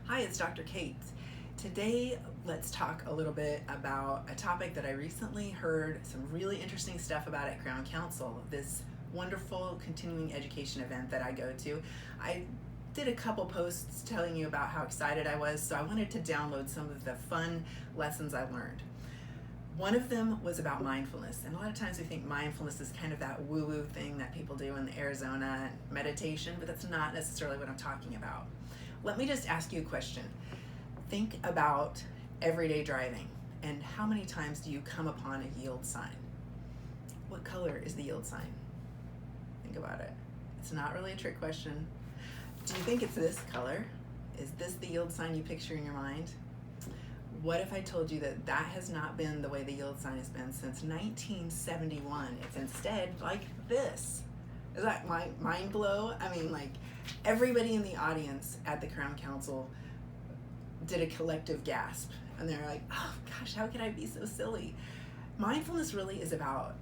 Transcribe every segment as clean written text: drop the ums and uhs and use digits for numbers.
Hi, it's Dr. Kate. Today, let's talk a little bit about a topic that I recently heard some really interesting stuff about at Crown Council, this wonderful continuing education event that I go to. I did a couple posts telling you about how excited I was, so I wanted to download some of the fun lessons I learned. One of them was about mindfulness, and a lot of times we think mindfulness is kind of that woo-woo thing that people do in Arizona meditation, but that's not necessarily what I'm talking about. Let me just ask you a question. Think about everyday driving, and how many times do you come upon a yield sign? What color is the yield sign? Think about it. It's not really a trick question. Do you think it's this color? Is this the yield sign you picture in your mind? What if I told you that that has not been the way the yield sign has been since 1971? It's instead like this. Is that my mind blow? I mean, like, everybody in the audience at the Crown Council did a collective gasp, and they're like, oh gosh, how could I be so silly? Mindfulness really is about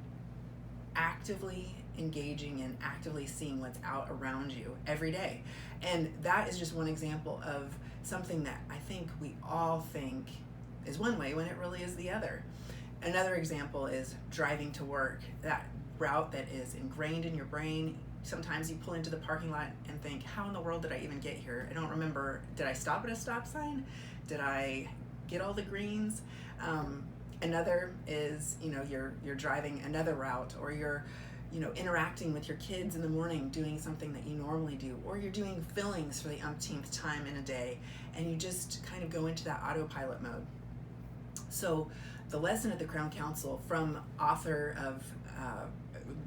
actively engaging and actively seeing what's out around you every day. And that is just one example of something that I think we all think is one way when it really is the other. Another example is driving to work, that route that is ingrained in your brain. Sometimes you pull into the parking lot and think, how in the world did I even get here? I don't remember, did I stop at a stop sign? Did I get all the greens? Another is, you're driving another route, or you're interacting with your kids in the morning, doing something that you normally do, or you're doing fillings for the umpteenth time in a day, and you just kind of go into that autopilot mode. So the lesson at the Crown Council from author of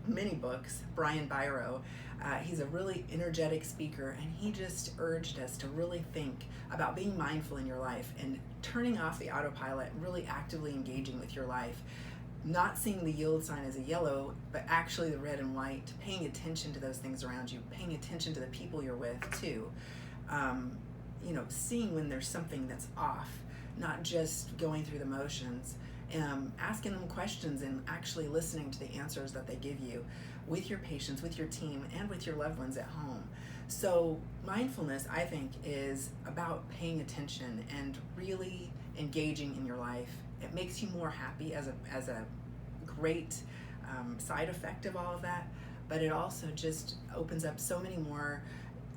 many books, Brian Biro, he's a really energetic speaker, and he just urged us to really think about being mindful in your life and turning off the autopilot, really actively engaging with your life, not seeing the yield sign as a yellow, but actually the red and white, paying attention to those things around you, paying attention to the people you're with too, seeing when there's something that's off, not just going through the motions. Asking them questions and actually listening to the answers that they give you with your patients, with your team, and with your loved ones at home. So mindfulness, I think, is about paying attention and really engaging in your life. It makes you more happy as a great side effect of all of that, but it also just opens up so many more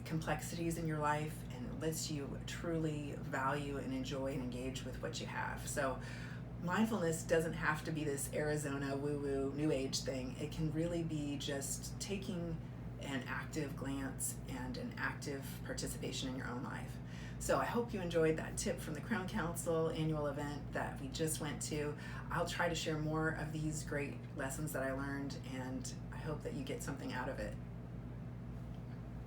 complexities in your life and lets you truly value and enjoy and engage with what you have. So mindfulness doesn't have to be this Arizona woo-woo new age thing. It can really be just taking an active glance and an active participation in your own life. So I hope you enjoyed that tip from the Crown Council annual event that we just went to. I'll try to share more of these great lessons that I learned, and I hope that you get something out of it.